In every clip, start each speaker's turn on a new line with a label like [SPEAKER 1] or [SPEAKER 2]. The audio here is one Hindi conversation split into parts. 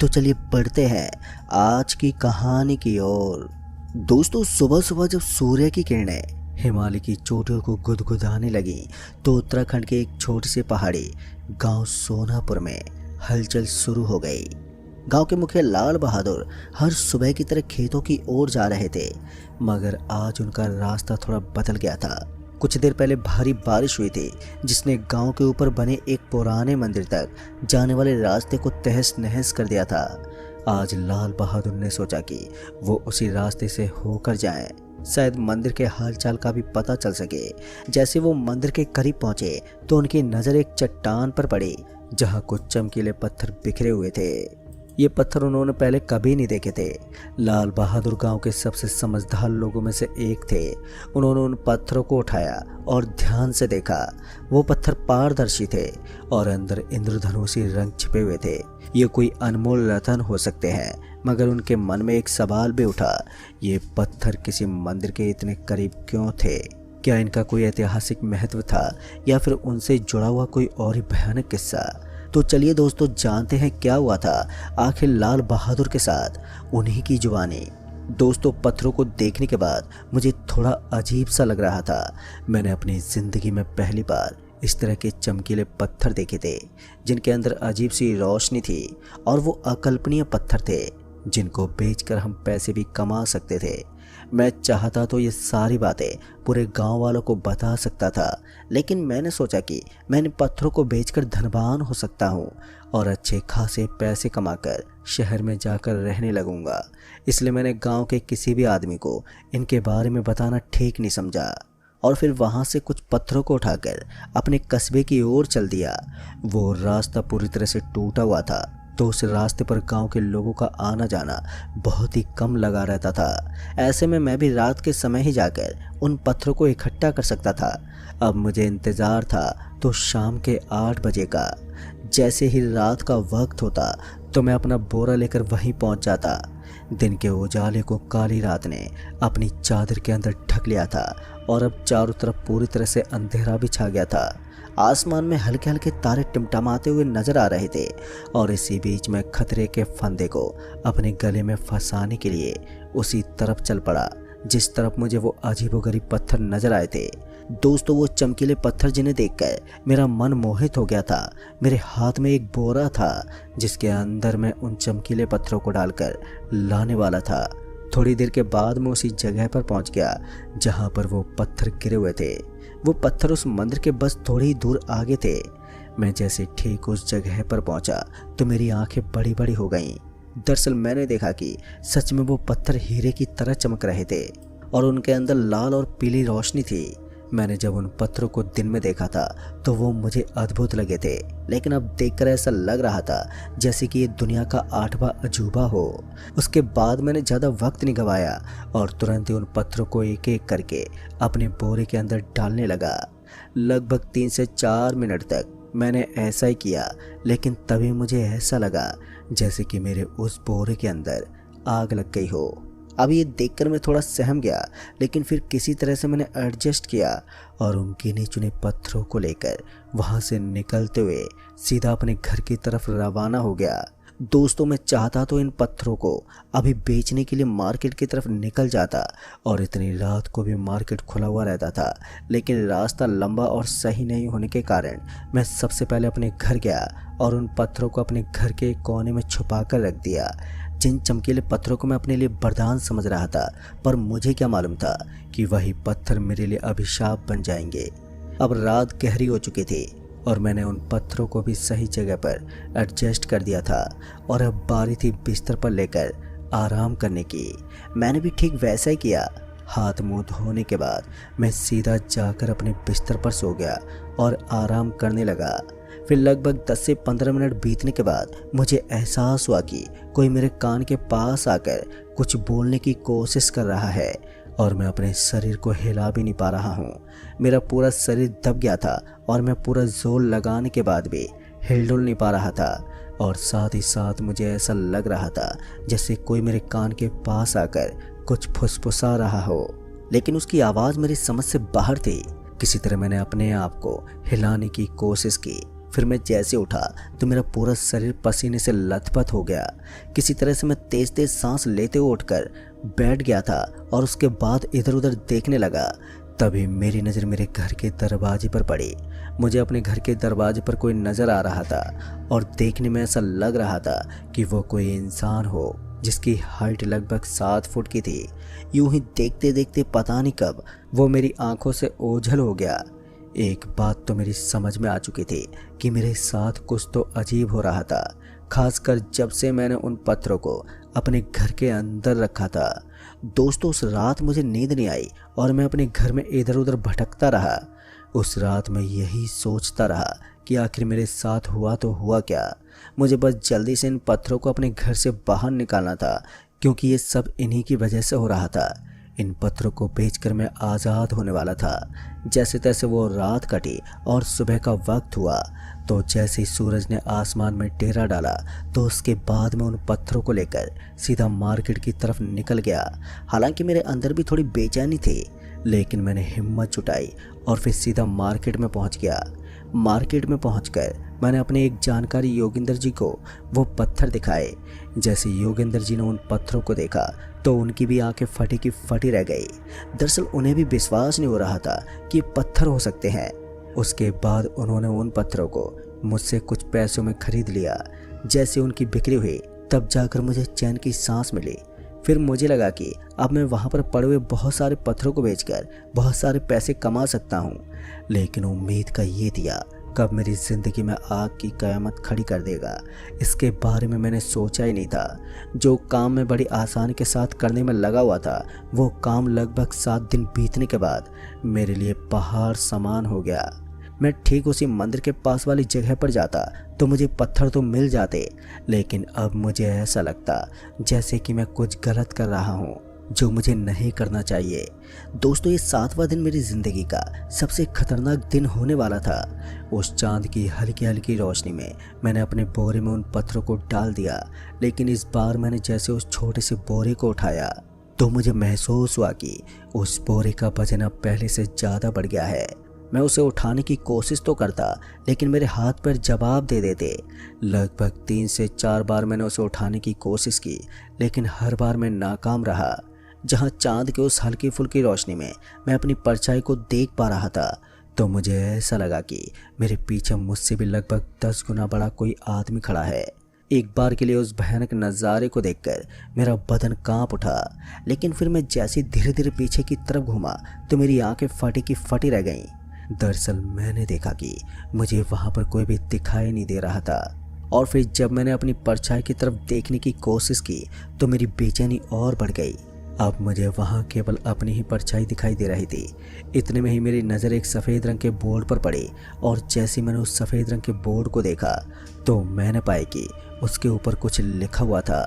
[SPEAKER 1] तो चलिए बढ़ते हैं आज की कहानी की ओर। दोस्तों, सुबह सुबह जब सूर्य की किरणें हिमालय की चोटियों को गुदगुदाने लगी तो उत्तराखंड के एक छोटे से पहाड़ी गांव सोनापुर में हलचल शुरू हो गई। गांव के मुखिया लाल बहादुर हर सुबह की तरह खेतों की ओर जा रहे थे, मगर आज उनका रास्ता थोड़ा बदल गया था। कुछ देर पहले भारी बारिश हुई थी जिसने गांव के ऊपर बने एक पुराने मंदिर तक जाने वाले रास्ते को तहस नहस कर दिया था। आज लाल बहादुर ने सोचा कि वो उसी रास्ते से होकर जाएं, शायद मंदिर के हालचाल का भी पता चल सके। जैसे वो मंदिर के करीब पहुंचे तो उनकी नज़र एक चट्टान पर पड़ी जहां कुछ चमकीले पत्थर बिखरे हुए थे। ये पत्थर उन्होंने पहले कभी नहीं देखे थे। लाल बहादुर गांव के सबसे समझदार लोगों में से एक थे। उन्होंने उन पत्थरों को उठाया और ध्यान से देखा। वो पत्थर पारदर्शी थे और अंदर इंद्रधनुषी रंग छिपे हुए थे। ये कोई अनमोल रतन हो सकते हैं, मगर उनके मन में एक सवाल भी उठा, ये पत्थर किसी मंदिर के इतने करीब क्यों थे? क्या इनका कोई ऐतिहासिक महत्व था या फिर उनसे जुड़ा हुआ कोई और ही भयानक किस्सा? तो चलिए दोस्तों, जानते हैं क्या हुआ था आखिर लाल बहादुर के साथ, उन्हीं की जुबानी। दोस्तों, पत्थरों को देखने के बाद मुझे थोड़ा अजीब सा लग रहा था। मैंने अपनी ज़िंदगी में पहली बार इस तरह के चमकीले पत्थर देखे थे जिनके अंदर अजीब सी रोशनी थी, और वो अकल्पनीय पत्थर थे जिनको बेचकर हम पैसे भी कमा सकते थे। मैं चाहता तो ये सारी बातें पूरे गांव वालों को बता सकता था, लेकिन मैंने सोचा कि मैं इन पत्थरों को बेचकर धनवान हो सकता हूँ और अच्छे खासे पैसे कमाकर शहर में जाकर रहने लगूंगा। इसलिए मैंने गांव के किसी भी आदमी को इनके बारे में बताना ठीक नहीं समझा और फिर वहाँ से कुछ पत्थरों को उठाकर अपने कस्बे की ओर चल दिया। वो रास्ता पूरी तरह से टूटा हुआ था, तो उस रास्ते पर गांव के लोगों का आना जाना बहुत ही कम लगा रहता था। ऐसे में मैं भी रात के समय ही जाकर उन पत्थरों को इकट्ठा कर सकता था। अब मुझे इंतज़ार था तो शाम के 8 बजे का। जैसे ही रात का वक्त होता तो मैं अपना बोरा लेकर वहीं पहुंच जाता। दिन के उजाले को काली रात ने अपनी चादर के अंदर ढक लिया था और अब चारों तरफ पूरी तरह से अंधेरा भी छा गया था। आसमान में हल्के हल्के तारे टिमटमाते हुए नजर आ रहे थे और इसी बीच में खतरे के फंदे को अपने गले में फंसाने के लिए उसी तरफ चल पड़ा जिस तरफ मुझे वो अजीबोगरीब पत्थर नजर आए थे। दोस्तों, वो चमकीले पत्थर जिन्हें देखकर मेरा मन मोहित हो गया था। मेरे हाथ में एक बोरा था जिसके अंदर मैं उन चमकीले पत्थरों को डालकर लाने वाला था। थोड़ी देर के बाद मैं उसी जगह पर पहुंच गया जहां पर वो पत्थर गिरे हुए थे। वो पत्थर उस मंदिर के बस थोड़ी ही दूर आगे थे। मैं जैसे ठीक उस जगह पर पहुंचा तो मेरी आंखें बड़ी बड़ी हो गईं। दरअसल मैंने देखा कि सच में वो पत्थर हीरे की तरह चमक रहे थे और उनके अंदर लाल और पीली रोशनी थी। मैंने जब उन पत्थरों को दिन में देखा था तो वो मुझे अद्भुत लगे थे, लेकिन अब देखकर ऐसा लग रहा था जैसे कि ये दुनिया का 8वां अजूबा हो। उसके बाद मैंने ज़्यादा वक्त नहीं गंवाया और तुरंत ही उन पत्थरों को एक एक करके अपने बोरे के अंदर डालने लगा। लगभग 3 से 4 मिनट तक मैंने ऐसा ही किया, लेकिन तभी मुझे ऐसा लगा जैसे कि मेरे उस बोरे के अंदर आग लग गई हो। अब ये देखकर मैं थोड़ा सहम गया, लेकिन फिर किसी तरह से मैंने एडजस्ट किया और उन गिने चुने पत्थरों को लेकर वहाँ से निकलते हुए सीधा अपने घर की तरफ रवाना हो गया। दोस्तों, मैं चाहता तो इन पत्थरों को अभी बेचने के लिए मार्केट की तरफ निकल जाता और इतनी रात को भी मार्केट खुला हुआ रहता था, लेकिन रास्ता लंबा और सही नहीं होने के कारण मैं सबसे पहले अपने घर गया और उन पत्थरों को अपने घर के कोने में छुपा कर रख दिया। जिन चमकीले पत्थरों को मैं अपने लिए वरदान समझ रहा था, पर मुझे क्या मालूम था कि वही पत्थर मेरे लिए अभिशाप बन जाएंगे। अब रात गहरी हो चुकी थी और मैंने उन पत्थरों को भी सही जगह पर एडजस्ट कर दिया था और अब बारी थी बिस्तर पर लेकर आराम करने की। मैंने भी ठीक वैसा ही किया। हाथ मुंह धोने के बाद मैं सीधा जाकर अपने बिस्तर पर सो गया और आराम करने लगा। फिर लगभग 10 से 15 मिनट बीतने के बाद मुझे एहसास हुआ कि कोई मेरे कान के पास आकर कुछ बोलने की कोशिश कर रहा है और मैं अपने शरीर को हिला भी नहीं पा रहा हूँ। मेरा पूरा शरीर दब गया था और मैं पूरा जोर लगाने के बाद भी हिलडुल नहीं पा रहा था और साथ ही साथ मुझे ऐसा लग रहा था जैसे कोई मेरे कान के पास आकर कुछ फुसफुसा रहा हो, लेकिन उसकी आवाज़ मेरी समझ से बाहर थी। किसी तरह मैंने अपने आप को हिलाने की कोशिश की फिर मैं जैसे उठा तो मेरा पूरा शरीर पसीने से लथपथ हो गया। किसी तरह से मैं तेज तेज सांस लेते हुए उठकर बैठ गया था और उसके बाद इधर उधर देखने लगा। तभी मेरी नज़र मेरे घर के दरवाजे पर पड़ी। मुझे अपने घर के दरवाजे पर कोई नज़र आ रहा था और देखने में ऐसा लग रहा था कि वो कोई इंसान हो जिसकी हाइट लगभग 7 फुट की थी। यूं ही देखते देखते पता नहीं कब वो मेरी आंखों से ओझल हो गया। एक बात तो मेरी समझ में आ चुकी थी कि मेरे साथ कुछ तो अजीब हो रहा था, खासकर जब से मैंने उन पत्थरों को अपने घर के अंदर रखा था। दोस्तों, उस रात मुझे नींद नहीं आई और मैं अपने घर में इधर उधर भटकता रहा। उस रात मैं यही सोचता रहा कि आखिर मेरे साथ हुआ तो हुआ क्या। मुझे बस जल्दी से इन पत्थरों को अपने घर से बाहर निकालना था, क्योंकि ये सब इन्हीं की वजह से हो रहा था। इन पत्थरों को बेचकर मैं आज़ाद होने वाला था। जैसे तैसे वो रात कटी और सुबह का वक्त हुआ तो जैसे ही सूरज ने आसमान में डेरा डाला तो उसके बाद मैं उन पत्थरों को लेकर सीधा मार्केट की तरफ निकल गया। हालांकि मेरे अंदर भी थोड़ी बेचैनी थी, लेकिन मैंने हिम्मत जुटाई और फिर सीधा मार्केट में पहुंच गया। मार्केट में पहुंचकर मैंने अपने एक जानकारी योगेंद्र जी को वो पत्थर दिखाए। जैसे योगेंद्र जी ने उन पत्थरों को देखा तो उनकी भी आंखें फटी की फटी रह गई। दरअसल उन्हें भी विश्वास नहीं हो रहा था कि ये पत्थर हो सकते हैं। उसके बाद उन्होंने उन पत्थरों को मुझसे कुछ पैसों में खरीद लिया। जैसे उनकी बिक्री हुई तब जाकर मुझे चैन की सांस मिली। फिर मुझे लगा कि अब मैं वहाँ पर पड़े हुए बहुत सारे पत्थरों को बेचकर बहुत सारे पैसे कमा सकता हूँ। लेकिन उम्मीद का ये दिया कब मेरी ज़िंदगी में आग की क़यामत खड़ी कर देगा, इसके बारे में मैंने सोचा ही नहीं था। जो काम मैं बड़ी आसानी के साथ करने में लगा हुआ था, वो काम लगभग 7 दिन बीतने के बाद मेरे लिए पहाड़ समान हो गया। मैं ठीक उसी मंदिर के पास वाली जगह पर जाता तो मुझे पत्थर तो मिल जाते, लेकिन अब मुझे ऐसा लगता जैसे कि मैं कुछ गलत कर रहा हूँ जो मुझे नहीं करना चाहिए। दोस्तों, ये 7वां दिन मेरी ज़िंदगी का सबसे खतरनाक दिन होने वाला था। उस चांद की हल्की हल्की रोशनी में मैंने अपने बोरे में उन पत्थरों को डाल दिया, लेकिन इस बार मैंने जैसे उस छोटे से बोरे को उठाया तो मुझे महसूस हुआ कि उस बोरे का वजन अब पहले से ज़्यादा बढ़ गया है। मैं उसे उठाने की कोशिश तो करता, लेकिन मेरे हाथ पैर जवाब दे देते। लगभग 3 से 4 बार मैंने उसे उठाने की कोशिश की, लेकिन हर बार मैं नाकाम रहा। जहां चांद के उस हल्की फुल्की रोशनी में मैं अपनी परछाई को देख पा रहा था तो मुझे ऐसा लगा कि मेरे पीछे मुझसे भी लगभग 10 गुना बड़ा कोई आदमी खड़ा है। एक बार के लिए उस भयानक नज़ारे को देखकर मेरा बदन कांप उठा, लेकिन फिर मैं जैसे धीरे धीरे पीछे की तरफ घूमा तो मेरी आंखें फटी की फटी रह गईं। दरअसल मैंने देखा कि मुझे वहाँ पर कोई भी दिखाई नहीं दे रहा था, और फिर जब मैंने अपनी परछाई की तरफ देखने की कोशिश की तो मेरी बेचैनी और बढ़ गई। अब मुझे वहाँ केवल अपनी ही परछाई दिखाई दे रही थी। इतने में ही मेरी नज़र एक सफ़ेद रंग के बोर्ड पर पड़ी, और जैसे मैंने उस सफ़ेद रंग के बोर्ड को देखा तो मैंने पाया कि उसके ऊपर कुछ लिखा हुआ था।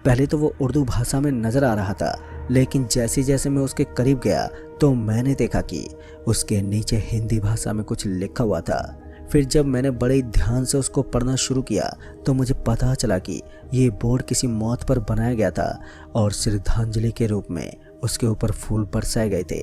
[SPEAKER 1] पहले तो वो उर्दू भाषा में नज़र आ रहा था, लेकिन जैसे जैसे मैं उसके करीब गया तो मैंने देखा कि उसके नीचे हिंदी भाषा में कुछ लिखा हुआ था। फिर जब मैंने बड़े ध्यान से उसको पढ़ना शुरू किया तो मुझे पता चला कि ये बोर्ड किसी मौत पर बनाया गया था और श्रद्धांजलि के रूप में उसके ऊपर फूल बरसाए गए थे।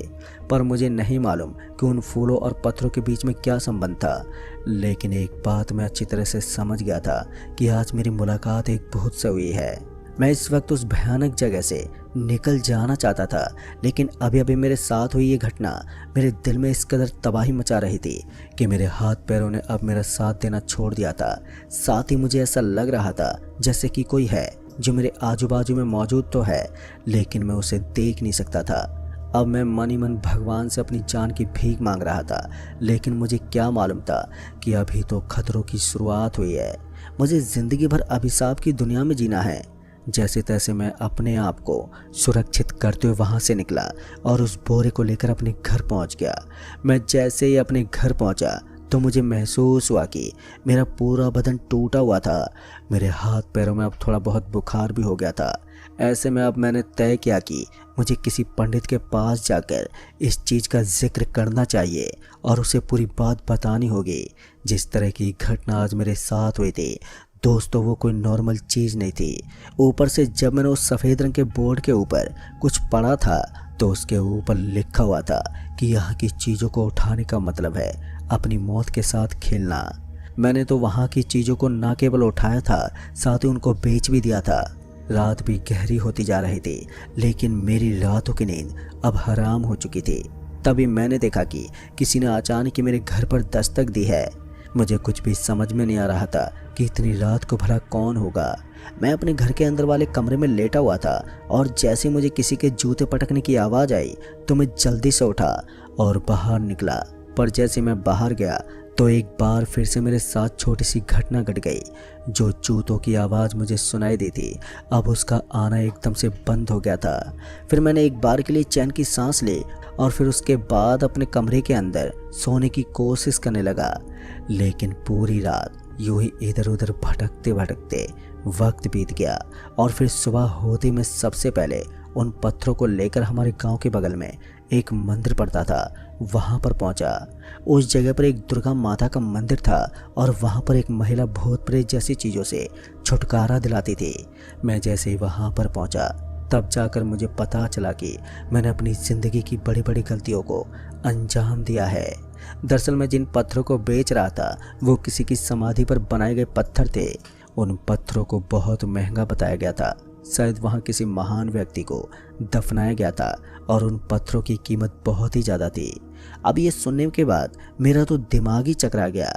[SPEAKER 1] पर मुझे नहीं मालूम कि उन फूलों और पत्थरों के बीच में क्या संबंध था, लेकिन एक बात मैं अच्छी तरह से समझ गया था कि आज मेरी मुलाकात एक भूत से हुई है। मैं इस वक्त उस भयानक जगह से निकल जाना चाहता था, लेकिन अभी अभी मेरे साथ हुई ये घटना मेरे दिल में इस कदर तबाही मचा रही थी कि मेरे हाथ पैरों ने अब मेरा साथ देना छोड़ दिया था। साथ ही मुझे ऐसा लग रहा था जैसे कि कोई है जो मेरे आजू बाजू में मौजूद तो है, लेकिन मैं उसे देख नहीं सकता था। अब मैं मन ही मन भगवान से अपनी जान की भीख मांग रहा था, लेकिन मुझे क्या मालूम था कि अभी तो खतरों की शुरुआत हुई है। मुझे ज़िंदगी भर अभिशाप की दुनिया में जीना है। जैसे तैसे मैं अपने आप को सुरक्षित करते हुए वहाँ से निकला और उस बोरे को लेकर अपने घर पहुँच गया। मैं जैसे ही अपने घर पहुँचा तो मुझे महसूस हुआ कि मेरा पूरा बदन टूटा हुआ था। मेरे हाथ पैरों में अब थोड़ा बहुत बुखार भी हो गया था। ऐसे में अब मैंने तय किया कि मुझे किसी पंडित के पास जाकर इस चीज़ का जिक्र करना चाहिए और उसे पूरी बात बतानी होगी। जिस तरह की घटना आज मेरे साथ हुई थी दोस्तों, वो कोई नॉर्मल चीज़ नहीं थी। ऊपर से जब मैंने उस सफ़ेद रंग के बोर्ड के ऊपर कुछ पढ़ा था तो उसके ऊपर लिखा हुआ था कि यहाँ की चीज़ों को उठाने का मतलब है अपनी मौत के साथ खेलना। मैंने तो वहाँ की चीज़ों को ना केवल उठाया था, साथ ही उनको बेच भी दिया था। रात भी गहरी होती जा रही थी, लेकिन मेरी रातों की नींद अब हराम हो चुकी थी। तभी मैंने देखा कि किसी ने अचानक ही मेरे घर पर दस्तक दी है। मुझे कुछ भी समझ में नहीं आ रहा था कि इतनी रात को भला कौन होगा। मैं अपने घर के अंदर वाले कमरे में लेटा हुआ था और जैसे मुझे किसी के जूते पटकने की आवाज़ आई तो मैं जल्दी से उठा और बाहर निकला। पर जैसे मैं बाहर गया तो एक बार फिर से मेरे साथ छोटी सी घटना घट गई। जो जूतों की आवाज़ मुझे सुनाई दी थी, अब उसका आना एकदम से बंद हो गया था। फिर मैंने एक बार के लिए चैन की सांस ली और फिर उसके बाद अपने कमरे के अंदर सोने की कोशिश करने लगा। लेकिन पूरी रात यूं ही इधर उधर भटकते भटकते वक्त बीत गया और फिर सुबह होते मैं सबसे पहले उन पत्थरों को लेकर हमारे गांव के बगल में एक मंदिर पड़ता था, वहां पर पहुंचा। उस जगह पर एक दुर्गा माता का मंदिर था और वहां पर एक महिला भूत प्रेत जैसी चीज़ों से छुटकारा दिलाती थी। मैं जैसे ही वहां पर पहुंचा तब जाकर मुझे पता चला कि मैंने अपनी ज़िंदगी की बड़ी बड़ी गलतियों को अंजाम दिया है। दरअसल मैं जिन पत्थरों को बेच रहा था वो किसी की समाधि पर बनाए गए पत्थर थे। उन पत्थरों को बहुत महंगा बताया गया था, शायद वहाँ किसी महान व्यक्ति को दफनाया गया था और उन पत्थरों की कीमत बहुत ही ज़्यादा थी। अब ये सुनने के बाद मेरा तो दिमाग ही चकरा गया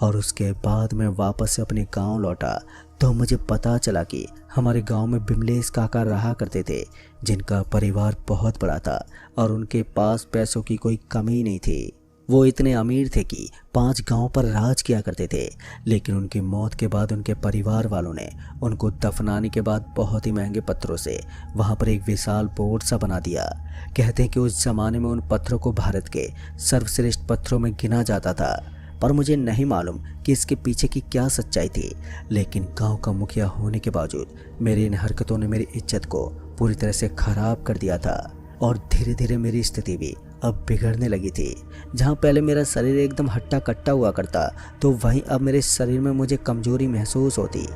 [SPEAKER 1] और उसके बाद मैं वापस से अपने गांव लौटा तो मुझे पता चला कि हमारे गांव में बिमलेश काका रहा करते थे, जिनका परिवार बहुत बड़ा था और उनके पास पैसों की कोई कमी नहीं थी। वो इतने अमीर थे कि 5 गांव पर राज किया करते थे। लेकिन उनकी मौत के बाद उनके परिवार वालों ने उनको दफनाने के बाद बहुत ही महंगे पत्थरों से वहां पर एक विशाल बोर्ड सा बना दिया। कहते हैं कि उस जमाने में उन पत्थरों को भारत के सर्वश्रेष्ठ पत्थरों में गिना जाता था, पर मुझे नहीं मालूम कि इसके पीछे की क्या सच्चाई थी। लेकिन गांव का मुखिया होने के बावजूद मेरी इन हरकतों ने मेरी इज्जत को पूरी तरह से खराब कर दिया था और धीरे धीरे मेरी स्थिति भी अब बिगड़ने लगी थी। जहाँ पहले मेरा शरीर एकदम हट्टा कट्टा हुआ करता, तो वहीं अब मेरे शरीर में मुझे कमजोरी महसूस होती।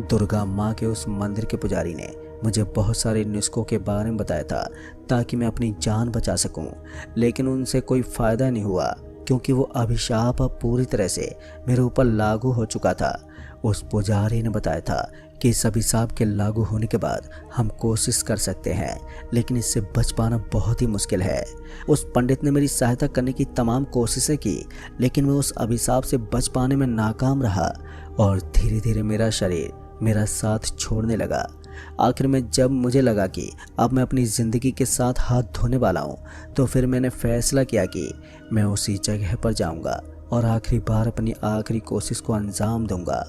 [SPEAKER 1] दुर्गा माँ के उस मंदिर के पुजारी ने मुझे बहुत सारे नुस्खों के बारे में बताया था ताकि मैं अपनी जान बचा सकूं, लेकिन उनसे कोई फ़ायदा नहीं हुआ क्योंकि वो अभिशाप अब पूरी तरह से मेरे ऊपर लागू हो चुका था। उस पुजारी ने बताया था कि इस अभिशाप के लागू होने के बाद हम कोशिश कर सकते हैं, लेकिन इससे बच पाना बहुत ही मुश्किल है। उस पंडित ने मेरी सहायता करने की तमाम कोशिशें की, लेकिन मैं उस अभिशाप से बच पाने में नाकाम रहा और धीरे धीरे मेरा शरीर मेरा साथ छोड़ने लगा। आखिर में जब मुझे लगा कि अब मैं अपनी ज़िंदगी के साथ हाथ धोने वाला हूँ, तो फिर मैंने फैसला किया कि मैं उसी जगह पर जाऊँगा और आखिरी बार अपनी आखिरी कोशिश को अंजाम दूंगा।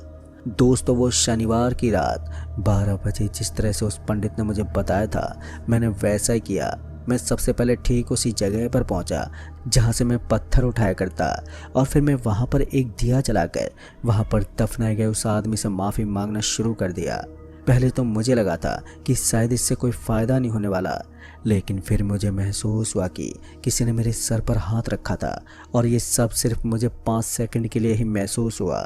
[SPEAKER 1] दोस्तों, वो शनिवार की रात 12 बजे जिस तरह से उस पंडित ने मुझे बताया था, मैंने वैसा ही किया। मैं सबसे पहले ठीक उसी जगह पर पहुंचा जहां से मैं पत्थर उठाया करता और फिर मैं वहां पर एक दिया जलाकर वहां पर दफनाए गए उस आदमी से माफ़ी मांगना शुरू कर दिया। पहले तो मुझे लगा था कि शायद इससे कोई फ़ायदा नहीं होने वाला, लेकिन फिर मुझे महसूस हुआ कि किसी ने मेरे सर पर हाथ रखा था और ये सब सिर्फ मुझे 5 सेकंड के लिए ही महसूस हुआ।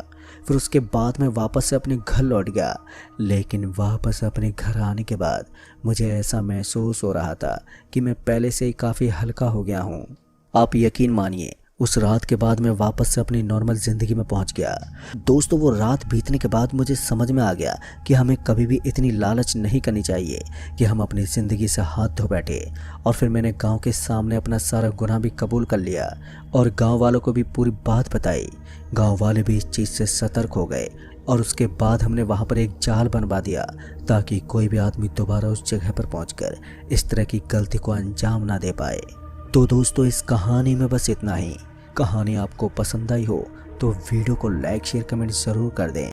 [SPEAKER 1] फिर उसके बाद मैं वापस से अपने घर लौट गया, लेकिन वापस अपने घर आने के बाद मुझे ऐसा महसूस हो रहा था कि मैं पहले से ही काफ़ी हल्का हो गया हूँ। आप यकीन मानिए, उस रात के बाद मैं वापस से अपनी नॉर्मल ज़िंदगी में पहुंच गया। दोस्तों, वो रात बीतने के बाद मुझे समझ में आ गया कि हमें कभी भी इतनी लालच नहीं करनी चाहिए कि हम अपनी ज़िंदगी से हाथ धो बैठे। और फिर मैंने गांव के सामने अपना सारा गुनाह भी कबूल कर लिया और गांव वालों को भी पूरी बात बताई। गांव वाले भी इस चीज़ से सतर्क हो गए और उसके बाद हमने वहाँ पर एक जाल बनवा दिया ताकि कोई भी आदमी दोबारा उस जगह पर पहुँचकर इस तरह की गलती को अंजाम ना दे पाए। तो दोस्तों, इस कहानी में बस इतना ही। कहानी आपको पसंद आई हो तो वीडियो को लाइक शेयर कमेंट ज़रूर कर दें।